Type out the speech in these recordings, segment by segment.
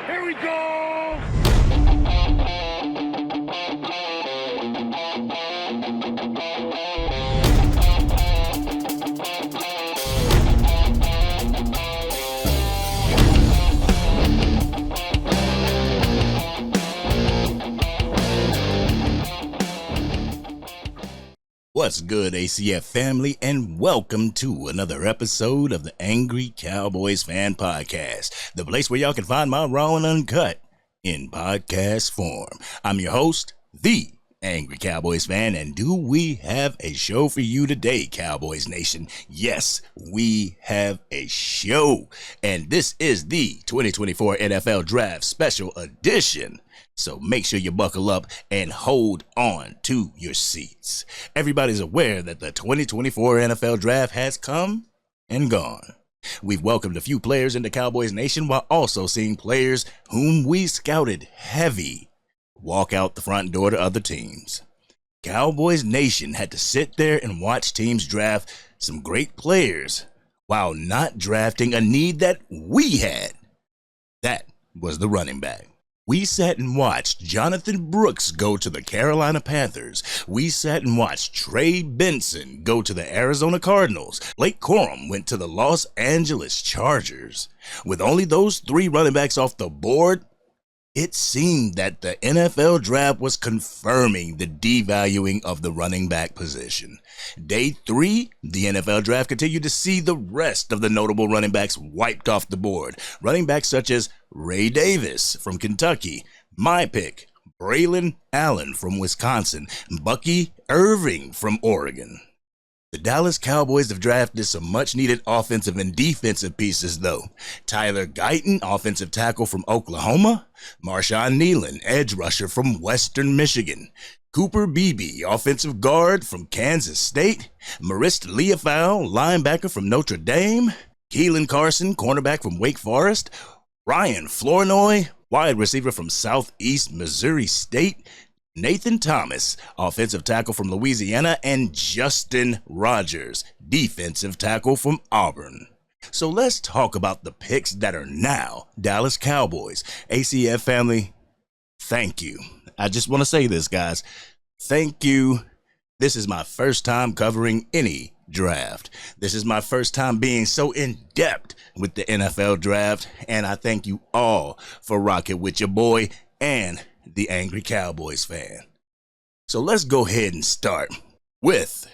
Here we go! What's good, ACF Family, and welcome to another episode of the Angry Cowboys Fan Podcast, the place where y'all can find my Raw and Uncut in podcast form. I'm your host, the Angry Cowboys Fan, and do we have a show for you today, Cowboys Nation? Yes, we have a show, and this is the 2024 NFL Draft Special Edition. So make sure you buckle up and hold on to your seats. Everybody's aware that the 2024 NFL Draft has come and gone. We've welcomed a few players into Cowboys Nation while also seeing players whom we scouted heavy walk out the front door to other teams. Cowboys Nation had to sit there and watch teams draft some great players while not drafting a need that we had. That was the running back. We sat and watched Jonathan Brooks go to the Carolina Panthers. We sat and watched Trey Benson go to the Arizona Cardinals. Blake Corum went to the Los Angeles Chargers. With only those three running backs off the board, it seemed that the NFL draft was confirming the devaluing of the running back position. Day 3, the NFL draft continued to see the rest of the notable running backs wiped off the board. Running backs such as Ray Davis from Kentucky, my pick, Braylon Allen from Wisconsin, Bucky Irving from Oregon. The Dallas Cowboys have drafted some much-needed offensive and defensive pieces, though. Tyler Guyton, offensive tackle from Oklahoma. Marshawn Kneeland, edge rusher from Western Michigan. Cooper Beebe, offensive guard from Kansas State. Marist Liufau, linebacker from Notre Dame. Keelan Carson, cornerback from Wake Forest. Ryan Flournoy, wide receiver from Southeast Missouri State. Nathan Thomas, offensive tackle from Louisiana, and Justin Rogers, defensive tackle from Auburn. So let's talk about the picks that are now Dallas Cowboys. ACF Family, thank you. I just want to say this, guys. Thank you. This is my first time covering any draft. This is my first time being so in-depth with the NFL draft, and I thank you all for rocking with your boy and the Angry Cowboys Fan. So let's go ahead and start with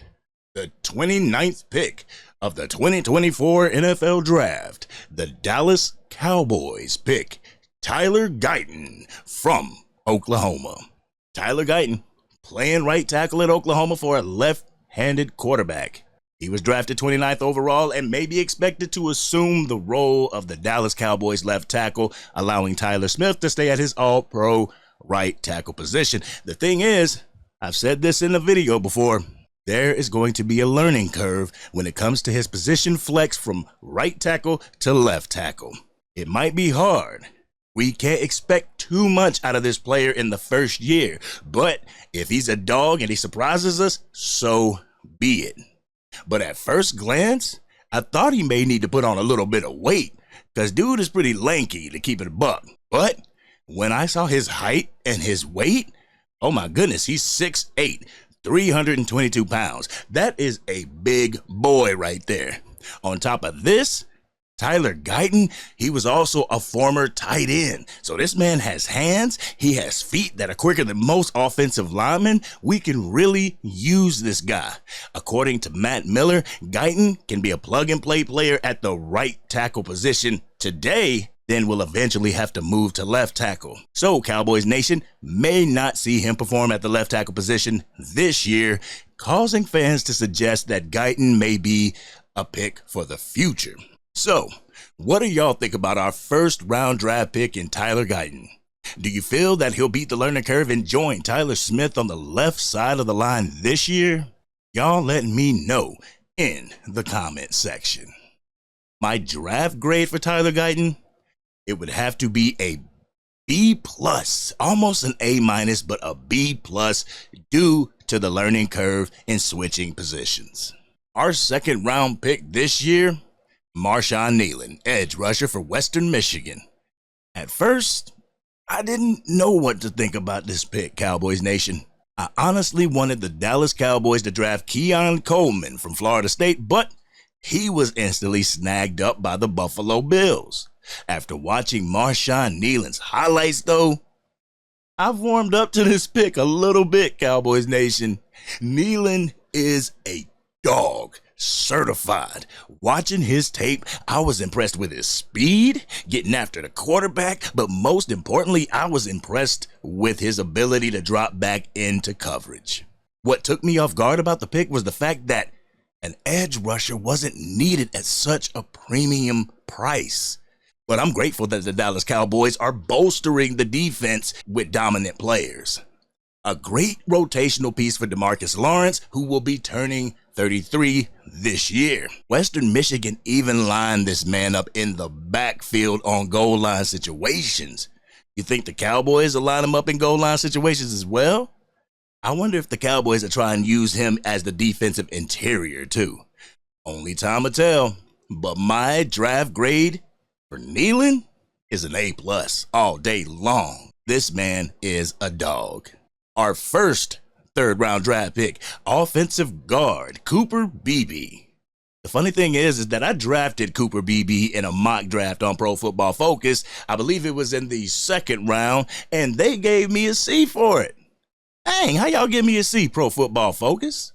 the 29th pick of the 2024 NFL Draft. The Dallas Cowboys pick Tyler Guyton from Oklahoma. Tyler Guyton, playing right tackle at Oklahoma for a left-handed quarterback. He was drafted 29th overall and may be expected to assume the role of the Dallas Cowboys left tackle, allowing Tyler Smith to stay at his all-pro right tackle position. The thing is, I've said this in the video before, there is going to be a learning curve when it comes to his position flex from right tackle to left tackle. It might be hard. We can't expect too much out of this player in the first year, but if he's a dog and he surprises us, so be it. But at first glance, I thought he may need to put on a little bit of weight, because dude is pretty lanky, to keep it a buck. But when I saw his height and his weight, oh my goodness, he's 6'8", 322 pounds. That is a big boy right there. On top of this, Tyler Guyton, he was also a former tight end. So this man has hands, he has feet that are quicker than most offensive linemen. We can really use this guy. According to Matt Miller, Guyton can be a plug-and-play player at the right tackle position today, then will eventually have to move to left tackle. So Cowboys Nation may not see him perform at the left tackle position this year, causing fans to suggest that Guyton may be a pick for the future. So, what do y'all think about our first round draft pick in Tyler Guyton? Do you feel that he'll beat the learning curve and join Tyler Smith on the left side of the line this year? Y'all let me know in the comment section. My draft grade for Tyler Guyton, it would have to be a B+, almost an A-, but a B+ due to the learning curve in switching positions. Our second round pick this year, Marshawn Kneeland, edge rusher for Western Michigan. At first, I didn't know what to think about this pick, Cowboys Nation. I honestly wanted the Dallas Cowboys to draft Keon Coleman from Florida State, but he was instantly snagged up by the Buffalo Bills. After watching Marshawn Kneeland's highlights, though, I've warmed up to this pick a little bit, Cowboys Nation. Kneeland is a dog, certified. Watching his tape, I was impressed with his speed, getting after the quarterback, but most importantly, I was impressed with his ability to drop back into coverage. What took me off guard about the pick was the fact that an edge rusher wasn't needed at such a premium price. But I'm grateful that the Dallas Cowboys are bolstering the defense with dominant players. A great rotational piece for DeMarcus Lawrence, who will be turning 33 this year. Western Michigan even lined this man up in the backfield on goal line situations. You think the Cowboys will line him up in goal line situations as well? I wonder if the Cowboys are trying to use him as the defensive interior too. Only time will tell, but my draft grade for Kneeland is an A+ all day long. This man is a dog. Our first third-round draft pick, offensive guard, Cooper Beebe. The funny thing is that I drafted Cooper Beebe in a mock draft on Pro Football Focus. I believe it was in the second round, and they gave me a C for it. Dang, how y'all give me a C, Pro Football Focus?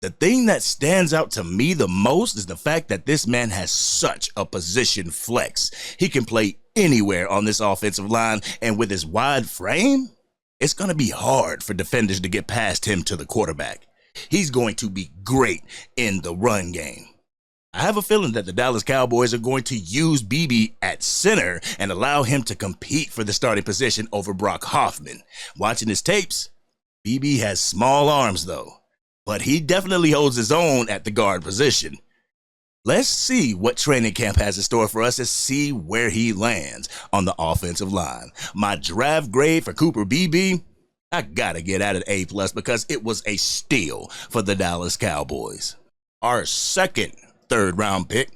The thing that stands out to me the most is the fact that this man has such a position flex. He can play anywhere on this offensive line, and with his wide frame, it's going to be hard for defenders to get past him to the quarterback. He's going to be great in the run game. I have a feeling that the Dallas Cowboys are going to use Beebe at center and allow him to compete for the starting position over Brock Hoffman. Watching his tapes, Beebe has small arms though, but he definitely holds his own at the guard position. Let's see what training camp has in store for us and see where he lands on the offensive line. My draft grade for Cooper Beebe, I gotta get at an A+ because it was a steal for the Dallas Cowboys. Our second third-round pick,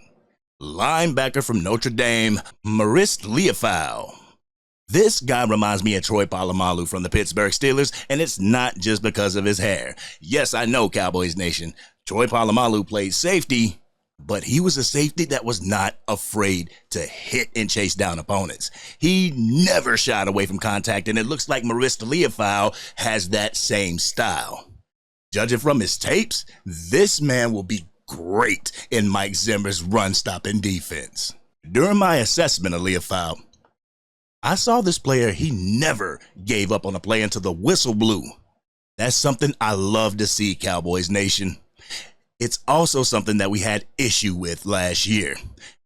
linebacker from Notre Dame, Maurice Liufau. This guy reminds me of Troy Polamalu from the Pittsburgh Steelers, and it's not just because of his hair. Yes, I know, Cowboys Nation. Troy Polamalu played safety, but he was a safety that was not afraid to hit and chase down opponents. He never shied away from contact, and it looks like Maurice Liufau has that same style. Judging from his tapes, this man will be great in Mike Zimmer's run-stopping defense. During my assessment of Liufau, I saw this player, he never gave up on a play until the whistle blew. That's something I love to see, Cowboys Nation. It's also something that we had issue with last year.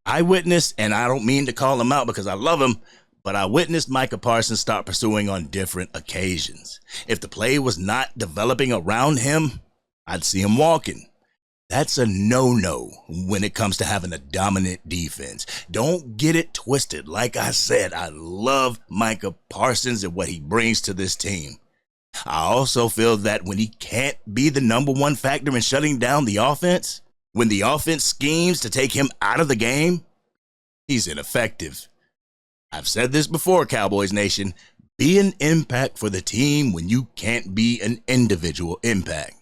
I witnessed, and I don't mean to call him out because I love him, but I witnessed Micah Parsons start pursuing on different occasions. If the play was not developing around him, I'd see him walking. That's a no-no when it comes to having a dominant defense. Don't get it twisted. Like I said, I love Micah Parsons and what he brings to this team. I also feel that when he can't be the number one factor in shutting down the offense, when the offense schemes to take him out of the game, he's ineffective. I've said this before, Cowboys Nation. Be an impact for the team when you can't be an individual impact.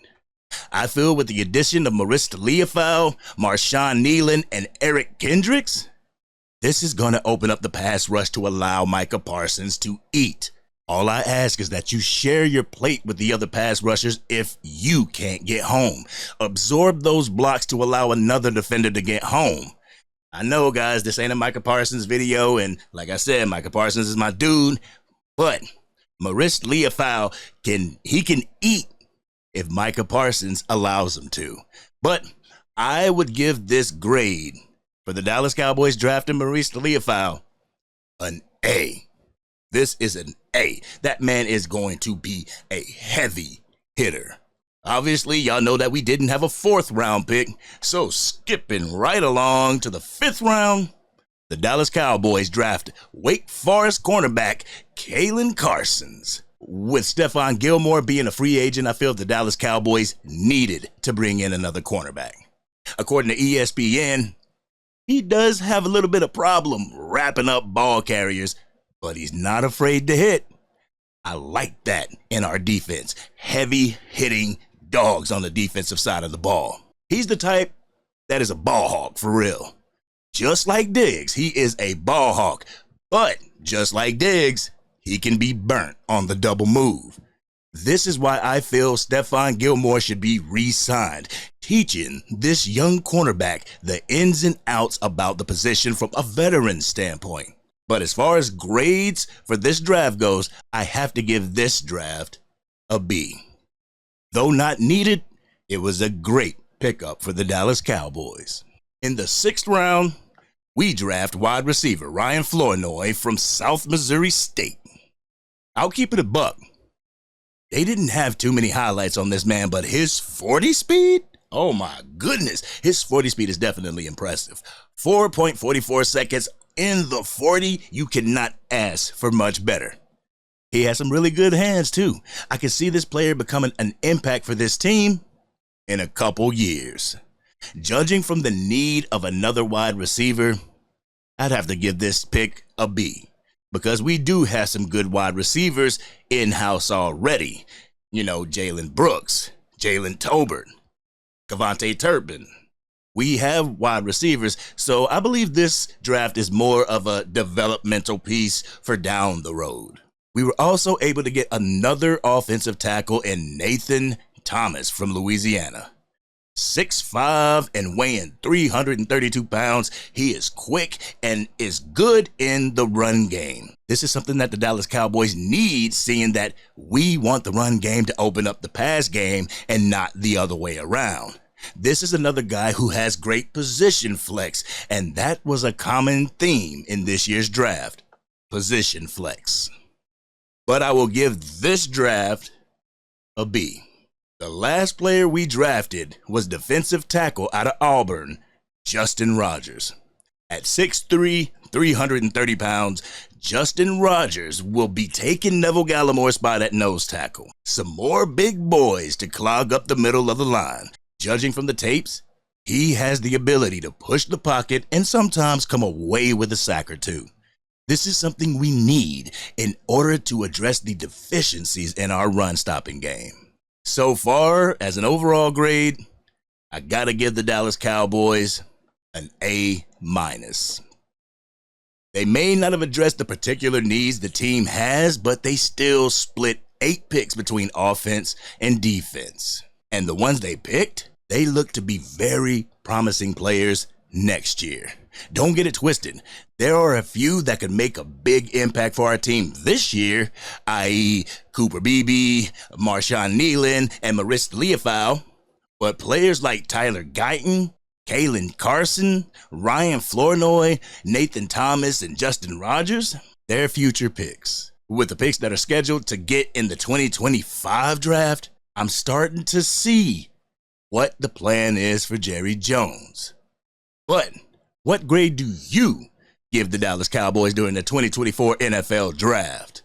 I feel with the addition of Maurice Liufau, Marshawn Kneeland, and Eric Kendricks, this is going to open up the pass rush to allow Micah Parsons to eat. All I ask is that you share your plate with the other pass rushers if you can't get home. Absorb those blocks to allow another defender to get home. I know, guys, this ain't a Micah Parsons video, and like I said, Micah Parsons is my dude, but Maurice Liufau can eat if Micah Parsons allows him to. But I would give this grade for the Dallas Cowboys drafting Maurice Liufau an A. This is an A. That man is going to be a heavy hitter. Obviously, y'all know that we didn't have a fourth round pick, so skipping right along to the fifth round, the Dallas Cowboys draft Wake Forest cornerback Kalen Carsons. With Stephon Gilmore being a free agent, I feel the Dallas Cowboys needed to bring in another cornerback. According to ESPN, he does have a little bit of problem wrapping up ball carriers, but he's not afraid to hit. I like that in our defense. Heavy hitting dogs on the defensive side of the ball. He's the type that is a ball hawk for real. Just like Diggs, he is a ball hawk. But just like Diggs, he can be burnt on the double move. This is why I feel Stephon Gilmore should be re-signed, teaching this young cornerback the ins and outs about the position from a veteran standpoint. But as far as grades for this draft goes, I have to give this draft a B. Though not needed, it was a great pickup for the Dallas Cowboys. In the 6th round, we draft wide receiver Ryan Flournoy from South Missouri State. I'll keep it a buck. They didn't have too many highlights on this man, but his 40 speed? Oh my goodness. His 40 speed is definitely impressive. 4.44 seconds in the 40. You cannot ask for much better. He has some really good hands too. I can see this player becoming an impact for this team in a couple years. Judging from the need of another wide receiver, I'd have to give this pick a B. Because we do have some good wide receivers in-house already. You know, Jalen Brooks, Jalen Tolbert, Kavontae Turpin. We have wide receivers, so I believe this draft is more of a developmental piece for down the road. We were also able to get another offensive tackle in Nathan Thomas from Louisiana. 6'5" and weighing 332 pounds. He is quick and is good in the run game. This is something that the Dallas Cowboys need, seeing that we want the run game to open up the pass game and not the other way around. This is another guy who has great position flex, and that was a common theme in this year's draft. Position flex. But I will give this draft a B. The last player we drafted was defensive tackle out of Auburn, Justin Rogers. At 6'3", 330 pounds, Justin Rogers will be taking Neville Gallimore's spot at nose tackle. Some more big boys to clog up the middle of the line. Judging from the tapes, he has the ability to push the pocket and sometimes come away with a sack or two. This is something we need in order to address the deficiencies in our run-stopping game. So far, as an overall grade, I gotta give the Dallas Cowboys an A-. They may not have addressed the particular needs the team has, but they still split 8 picks between offense and defense. And the ones they picked, they look to be very promising players next year. Don't get it twisted. There are a few that could make a big impact for our team this year, i.e. Cooper Beebe, Marshawn Nealon, and Maurice Leofau. But players like Tyler Guyton, Kalen Carson, Ryan Flournoy, Nathan Thomas, and Justin Rogers, they're future picks. With the picks that are scheduled to get in the 2025 draft, I'm starting to see what the plan is for Jerry Jones. But what grade do you give the Dallas Cowboys during the 2024 NFL Draft?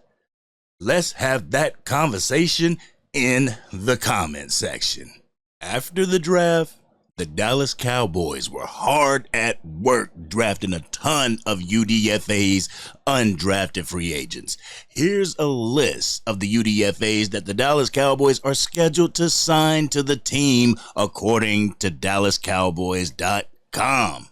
Let's have that conversation in the comment section. After the draft, the Dallas Cowboys were hard at work drafting a ton of UDFA's undrafted free agents. Here's a list of the UDFAs that the Dallas Cowboys are scheduled to sign to the team according to DallasCowboys.com.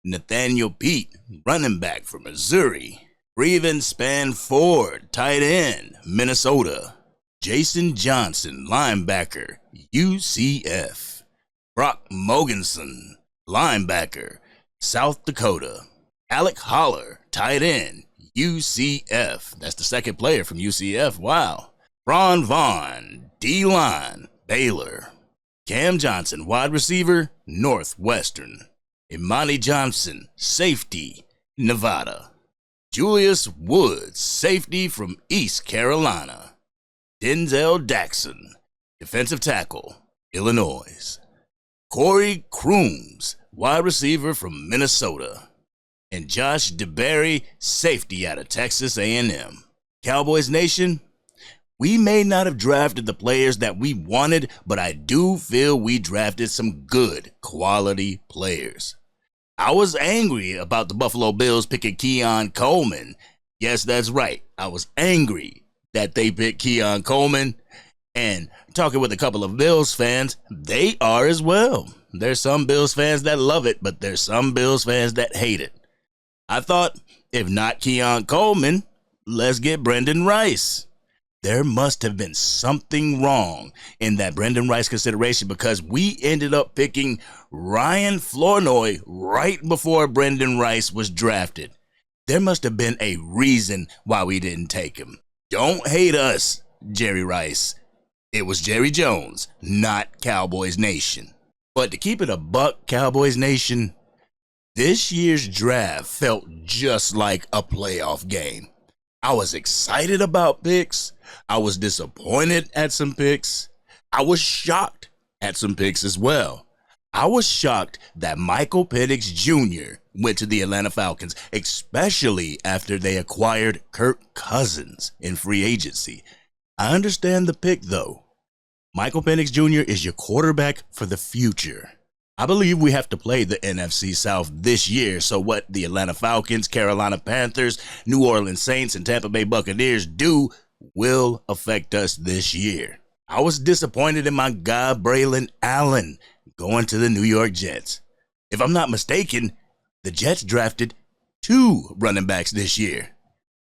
Nathaniel Pete, running back from Missouri. Breven Spanford, tight end, Minnesota. Jason Johnson, linebacker, UCF. Brock Mogensen, linebacker, South Dakota. Alec Holler, tight end, UCF. That's the second player from UCF. Wow. Ron Vaughn, D-line, Baylor. Cam Johnson, wide receiver, Northwestern. Imani Johnson, safety, Nevada. Julius Woods, safety from East Carolina. Denzel Daxon, defensive tackle, Illinois. Corey Crooms, wide receiver from Minnesota. And Josh DeBerry, safety out of Texas A&M. Cowboys Nation, we may not have drafted the players that we wanted, but I do feel we drafted some good quality players. I was angry about the Buffalo Bills picking Keon Coleman Yes, that's right. I was angry that they picked Keon Coleman. And talking with a couple of Bills fans, they are as well. There's some Bills fans that love it, but there's some Bills fans that hate it. I thought, if not Keon Coleman, let's get Brendan Rice. There must have been something wrong in that Brendan Rice consideration because we ended up picking Ryan Flournoy right before Brendan Rice was drafted. There must have been a reason why we didn't take him. Don't hate us, Jerry Rice. It was Jerry Jones, not Cowboys Nation. But to keep it a buck, Cowboys Nation, this year's draft felt just like a playoff game. I was excited about picks. I was disappointed at some picks. I was shocked at some picks as well. I was shocked that Michael Penix Jr. went to the Atlanta Falcons, especially after they acquired Kirk Cousins in free agency. I understand the pick, though. Michael Penix Jr. is your quarterback for the future. I believe we have to play the NFC South this year, so what the Atlanta Falcons, Carolina Panthers, New Orleans Saints, and Tampa Bay Buccaneers do will affect us this year. I was disappointed in my guy Braylon Allen going to the New York Jets. If I'm not mistaken, the Jets drafted 2 running backs this year.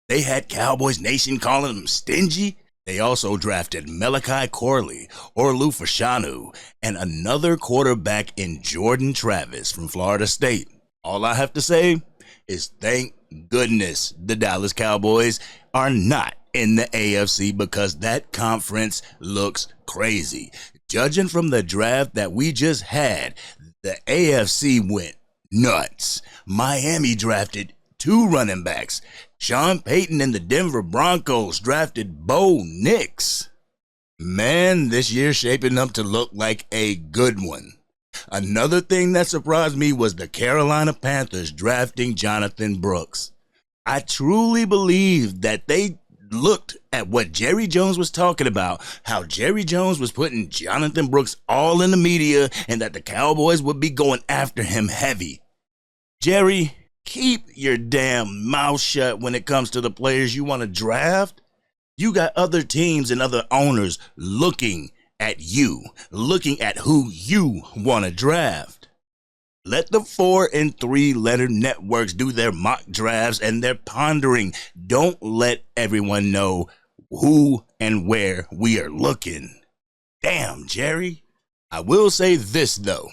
They had Cowboys Nation calling them stingy. They also drafted Malachi Corley, Orlu Fashanu, and another quarterback in Jordan Travis from Florida State. All I have to say is thank goodness the Dallas Cowboys are not in the AFC because that conference looks crazy. Judging from the draft that we just had, the AFC went nuts. Miami drafted 2 running backs. Sean Payton and the Denver Broncos drafted Bo Nix. Man, this year's shaping up to look like a good one. Another thing that surprised me was the Carolina Panthers drafting Jonathan Brooks. I truly believe that they looked at what Jerry Jones was talking about, how Jerry Jones was putting Jonathan Brooks all in the media and that the Cowboys would be going after him heavy. Jerry, keep your damn mouth shut when it comes to the players you want to draft. You got other teams and other owners looking at you, looking at who you want to draft. Let the 4 and 3 letter networks do their mock drafts and their pondering. Don't let everyone know who and where we are looking. Damn, Jerry. I will say this, though.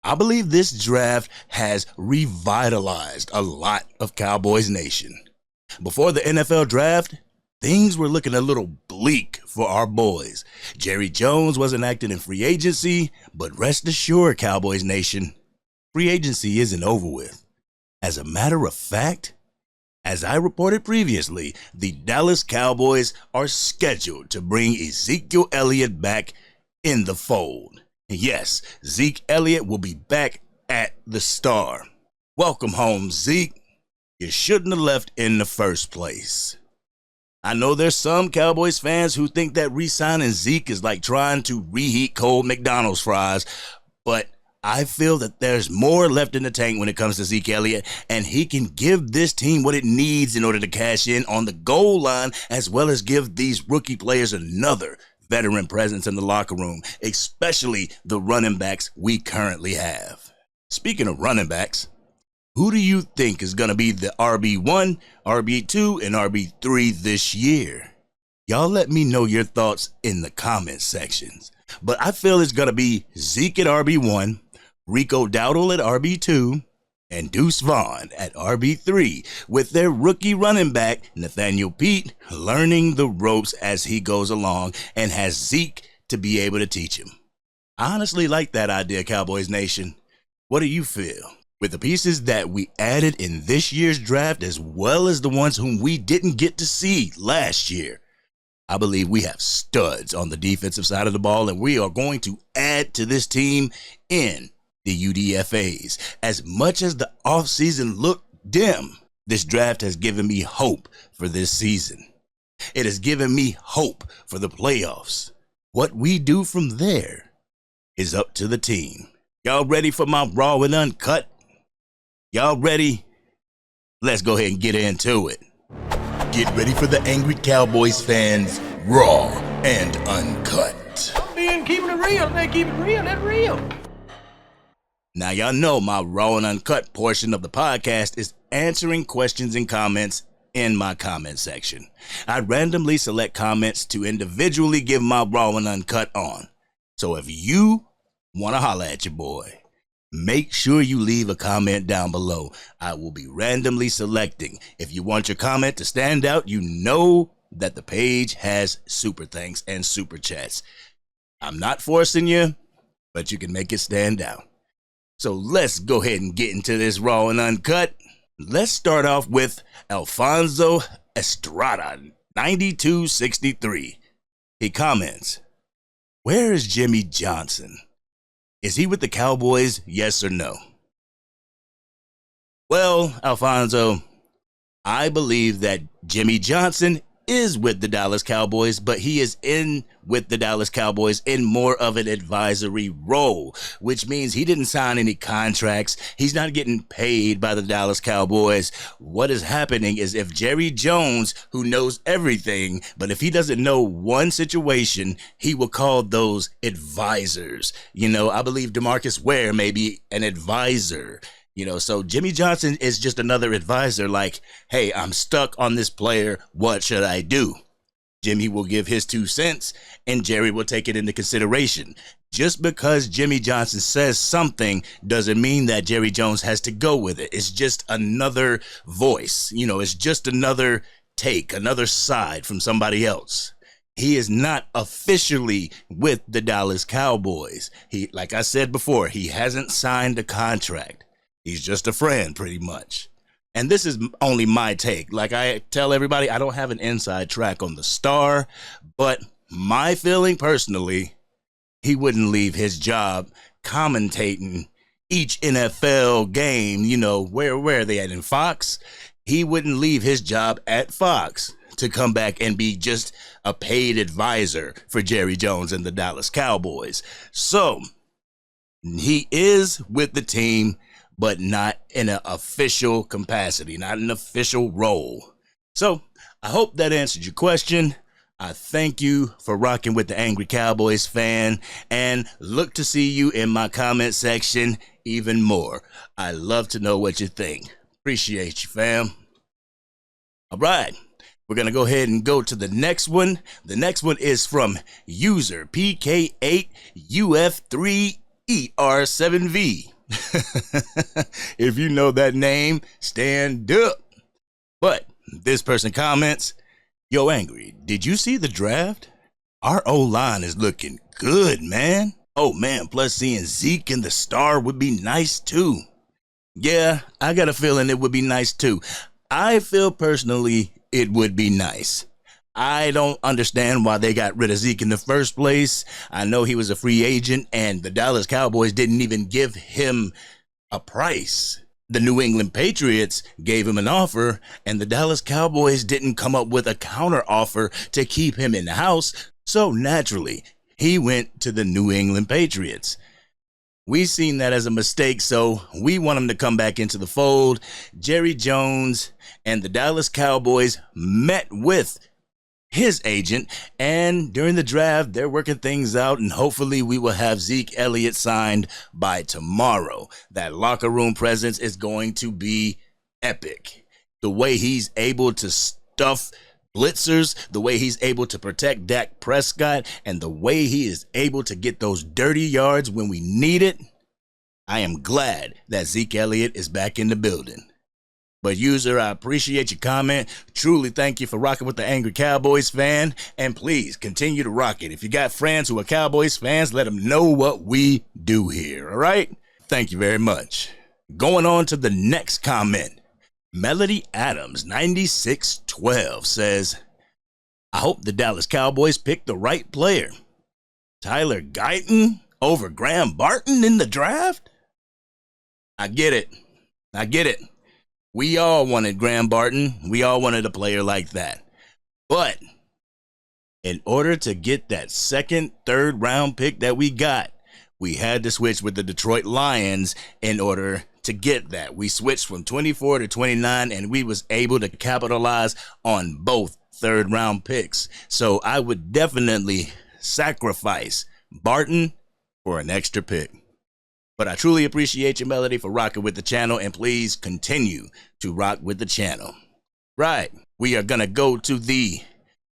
I believe this draft has revitalized a lot of Cowboys Nation. Before the NFL draft, things were looking a little bleak for our boys. Jerry Jones wasn't acting in free agency, but rest assured, Cowboys Nation, free agency isn't over with. As a matter of fact, as I reported previously, the Dallas Cowboys are scheduled to bring Ezekiel Elliott back in the fold. Yes, Zeke Elliott will be back at the Star. Welcome home, Zeke. You shouldn't have left in the first place. I know there's some Cowboys fans who think that re-signing Zeke is like trying to reheat cold McDonald's fries, but I feel that there's more left in the tank when it comes to Zeke Elliott, and he can give this team what it needs in order to cash in on the goal line, as well as give these rookie players another veteran presence in the locker room, especially the running backs we currently have. Speaking of running backs, who do you think is going to be the RB1, RB2, and RB3 this year? Y'all let me know your thoughts in the comment sections. But I feel it's going to be Zeke at RB1, Rico Dowdle at RB2, and Deuce Vaughn at RB3, with their rookie running back, Nathaniel Pete, learning the ropes as he goes along and has Zeke to be able to teach him. I honestly like that idea, Cowboys Nation. What do you feel? With the pieces that we added in this year's draft, as well as the ones whom we didn't get to see last year, I believe we have studs on the defensive side of the ball, and we are going to add to this team in the UDFAs. As much as the offseason looked dim, this draft has given me hope for this season. It has given me hope for the playoffs. What we do from there is up to the team. Y'all ready for my Raw and Uncut? Y'all ready? Let's go ahead and get into it. Get ready for the Angry Cowboys fans, Raw and Uncut. I'm being keeping it real. They keep it real. That's real. Now, y'all know my Raw and Uncut portion of the podcast is answering questions and comments in my comment section. I randomly select comments to individually give my Raw and Uncut on. So if you want to holler at your boy, make sure you leave a comment down below. I will be randomly selecting. If you want your comment to stand out, you know that the page has super thanks and super chats. I'm not forcing you, but you can make it stand out. So let's go ahead and get into this Raw and Uncut. Let's start off with Alfonso Estrada, 9263. He comments, "Where is Jimmy Johnson? Is he with the Cowboys, yes or no?" Well, Alfonso, I believe that Jimmy Johnson is with the Dallas Cowboys, but he is in with the Dallas Cowboys in more of an advisory role, which means he didn't sign any contracts. He's not getting paid by the Dallas Cowboys. What is happening is if Jerry Jones, who knows everything, but if he doesn't know one situation, he will call those advisors. You know, I believe DeMarcus Ware may be an advisor. You know, so Jimmy Johnson is just another advisor like, hey, I'm stuck on this player. What should I do? Jimmy will give his 2 cents and Jerry will take it into consideration. Just because Jimmy Johnson says something doesn't mean that Jerry Jones has to go with it. It's just another voice. You know, it's just another take, another side from somebody else. He is not officially with the Dallas Cowboys. He, like I said before, he hasn't signed a contract. He's just a friend, pretty much. And this is only my take. Like I tell everybody, I don't have an inside track on the star, but my feeling personally, he wouldn't leave his job commentating each NFL game. You know, where are they at, in Fox? He wouldn't leave his job at Fox to come back and be just a paid advisor for Jerry Jones and the Dallas Cowboys. So he is with the team, but not in an official capacity, not an official role. So I hope that answered your question. I thank you for rocking with the Angry Cowboys fan and look to see you in my comment section even more. I love to know what you think. Appreciate you, fam. All right, we're going to go ahead and go to the next one. The next one is from user PK8UF3ER7V. If you know that name, stand up. But this person comments, "Yo, Angry, did you see the draft? Our O-line is looking good, man. Oh, man, plus seeing Zeke and the star would be nice, too." Yeah, I got a feeling it would be nice, too. I feel personally it would be nice. I don't understand why they got rid of Zeke in the first place. I know he was a free agent, and the Dallas Cowboys didn't even give him a price. The New England Patriots gave him an offer, and the Dallas Cowboys didn't come up with a counter offer to keep him in the house. So naturally, he went to the New England Patriots. We seen that as a mistake, so we want him to come back into the fold. Jerry Jones and the Dallas Cowboys met with his agent, and during the draft, they're working things out, and hopefully we will have Zeke Elliott signed by tomorrow. That locker room presence is going to be epic. The way he's able to stuff blitzers, the way he's able to protect Dak Prescott, and the way he is able to get those dirty yards when we need it. I am glad that Zeke Elliott is back in the building. But user, I appreciate your comment. Truly thank you for rocking with the Angry Cowboys fan. And please continue to rock it. If you got friends who are Cowboys fans, let them know what we do here. All right? Thank you very much. Going on to the next comment. Melody Adams, 9612, says, "I hope the Dallas Cowboys picked the right player. Tyler Guyton over Graham Barton in the draft?" I get it. We all wanted Graham Barton. We all wanted a player like that. But in order to get that second, third round pick that we got, we had to switch with the Detroit Lions in order to get that. We switched from 24 to 29, and we was able to capitalize on both third-round picks. So I would definitely sacrifice Barton for an extra pick. But I truly appreciate you, Melody, for rocking with the channel, and please continue to rock with the channel. Right, we are going to go to the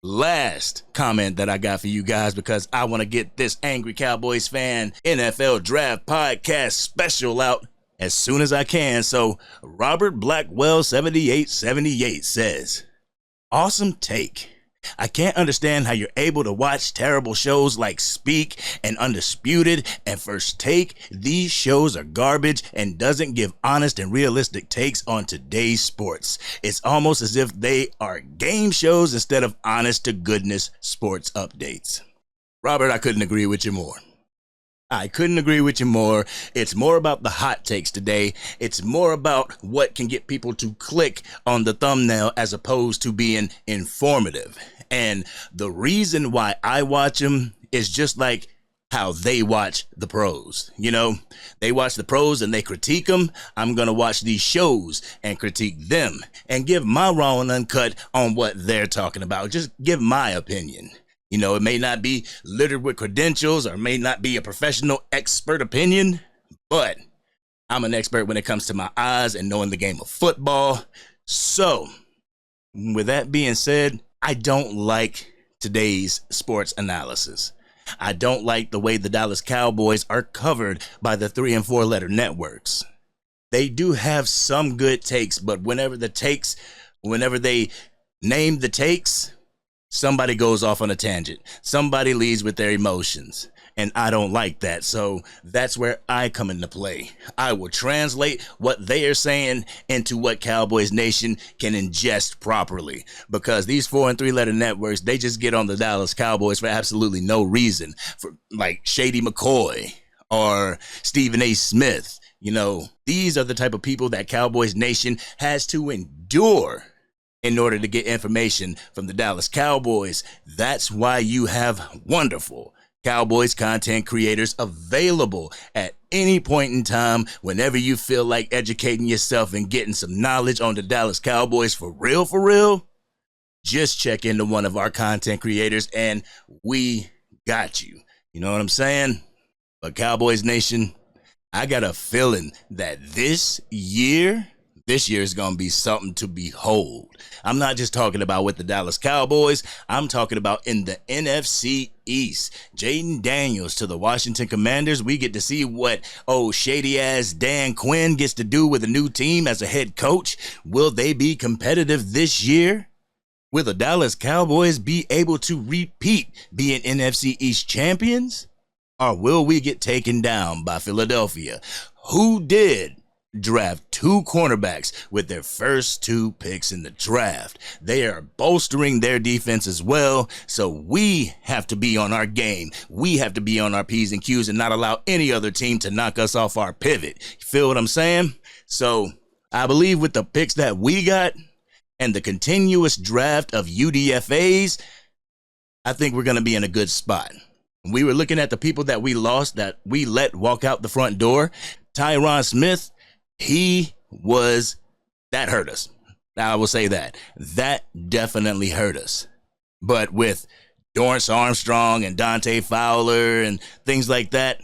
last comment that I got for you guys, because I want to get this Angry Cowboys Fan NFL Draft Podcast special out as soon as I can. So Robert Blackwell 7878 says, awesome take. I can't understand how you're able to watch terrible shows like Speak and Undisputed and First Take. These shows are garbage and doesn't give honest and realistic takes on today's sports. It's almost as if they are game shows instead of honest to goodness sports updates. Robert, I couldn't agree with you more. I couldn't agree with you more. It's more about the hot takes today. It's more about what can get people to click on the thumbnail as opposed to being informative. And the reason why I watch them is just like how they watch the pros. You know, they watch the pros and they critique them. I'm going to watch these shows and critique them and give my raw and uncut on what they're talking about. Just give my opinion. You know, it may not be littered with credentials or may not be a professional expert opinion, but I'm an expert when it comes to my eyes and knowing the game of football. So, with that being said, I don't like today's sports analysis. I don't like the way the Dallas Cowboys are covered by the 3 and 4 letter networks. They do have some good takes, but whenever they name the takes, somebody goes off on a tangent. Somebody leads with their emotions. And I don't like that. So that's where I come into play. I will translate what they are saying into what Cowboys Nation can ingest properly. Because these 4 and 3 letter networks, they just get on the Dallas Cowboys for absolutely no reason. For like Shady McCoy or Stephen A. Smith. You know, these are the type of people that Cowboys Nation has to endure in order to get information from the Dallas Cowboys. That's why you have wonderful Cowboys content creators available at any point in time whenever you feel like educating yourself and getting some knowledge on the Dallas Cowboys for real. Just check into one of our content creators and we got you. You know what I'm saying? But Cowboys Nation, I got a feeling that this year is going to be something to behold. I'm not just talking about with the Dallas Cowboys. I'm talking about in the NFC East. Jaden Daniels to the Washington Commanders. We get to see what shady-ass Dan Quinn gets to do with a new team as a head coach. Will they be competitive this year? Will the Dallas Cowboys be able to repeat being NFC East champions? Or will we get taken down by Philadelphia, who did draft 2 cornerbacks with their first 2 picks in the draft? They are bolstering their defense as well, so we have to be on our game. We have to be on our P's and Q's and not allow any other team to knock us off our pivot. You feel what I'm saying? So I believe with the picks that we got and the continuous draft of UDFAs, I think we're going to be in a good spot. We were looking at the people that we lost, that we let walk out the front door. Tyron Smith, that hurt us. I will say that. That definitely hurt us. But with Dorrance Armstrong and Dante Fowler and things like that,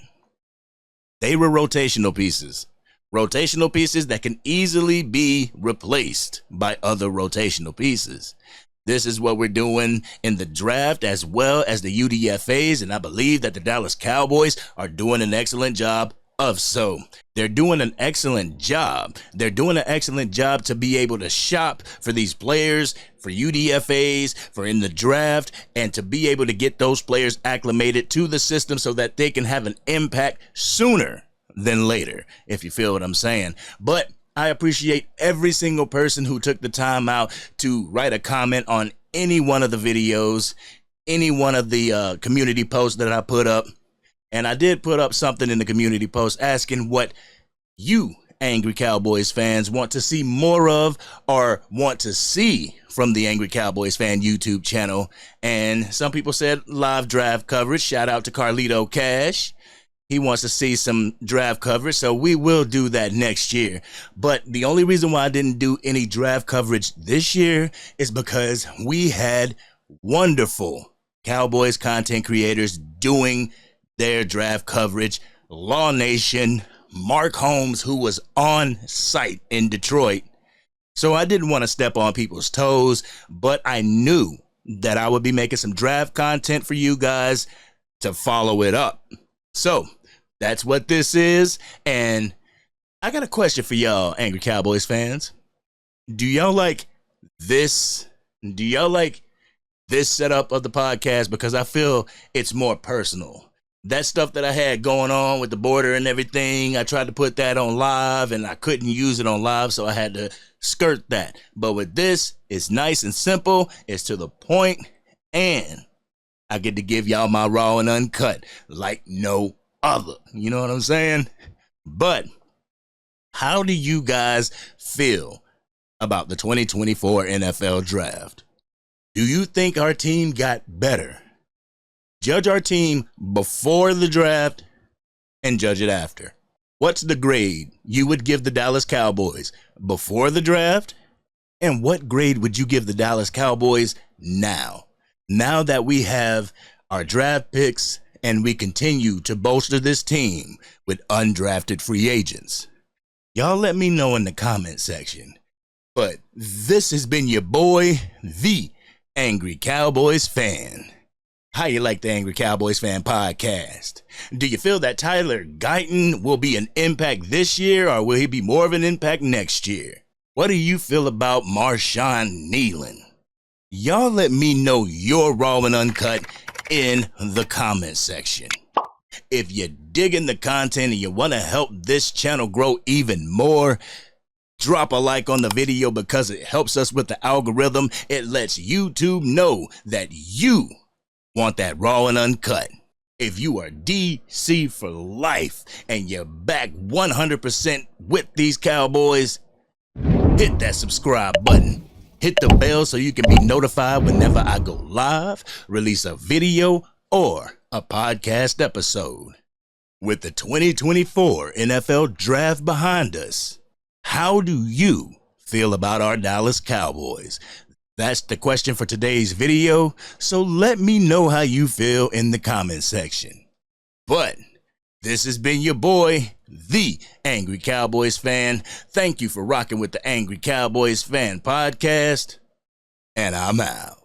they were rotational pieces. Rotational pieces that can easily be replaced by other rotational pieces. This is what we're doing in the draft as well as the UDFAs, and I believe that the Dallas Cowboys are doing an excellent job of so. They're doing an excellent job. They're doing an excellent job to be able to shop for these players, for UDFAs, for in the draft, and to be able to get those players acclimated to the system so that they can have an impact sooner than later, if you feel what I'm saying. But I appreciate every single person who took the time out to write a comment on any one of the videos, any one of the community posts that I put up. And I did put up something in the community post asking what you Angry Cowboys fans want to see more of or want to see from the Angry Cowboys Fan YouTube channel. And some people said live draft coverage. Shout out to Carlito Cash. he wants to see some draft coverage, so we will do that next year. But the only reason why I didn't do any draft coverage this year is because we had wonderful Cowboys content creators doing their draft coverage. Raw Nation, Mark Holmes, who was on site in Detroit. So I didn't want to step on people's toes, but I knew that I would be making some draft content for you guys to follow it up. So that's what this is. And I got a question for y'all, Angry Cowboys fans. Do y'all like this? Do y'all like this setup of the podcast? Because I feel it's more personal. That stuff that I had going on with the border and everything, I tried to put that on live and I couldn't use it on live, so I had to skirt that. But with this, it's nice and simple, it's to the point, and I get to give y'all my raw and uncut like no other. You know what I'm saying? But how do you guys feel about the 2024 NFL draft? Do you think our team got better? Judge our team before the draft and judge it after. What's the grade you would give the Dallas Cowboys before the draft? And what grade would you give the Dallas Cowboys now? Now that we have our draft picks and we continue to bolster this team with undrafted free agents. Y'all let me know in the comment section. But this has been your boy, the Angry Cowboys Fan. How you like the Angry Cowboys Fan Podcast? Do you feel that Tyler Guyton will be an impact this year, or will he be more of an impact next year? What do you feel about Marshawn Nealon? Y'all let me know your raw and uncut in the comment section. If you're digging the content and you want to help this channel grow even more, drop a like on the video because it helps us with the algorithm. It lets YouTube know that you want that raw and uncut. If you are DC for life and you're back 100% with these Cowboys, hit that subscribe button. Hit the bell so you can be notified whenever I go live, release a video, or a podcast episode. With the 2024 NFL Draft behind us, how do you feel about our Dallas Cowboys? That's the question for today's video, so let me know how you feel in the comment section. But this has been your boy, the Angry Cowboys Fan. Thank you for rocking with the Angry Cowboys Fan Podcast, and I'm out.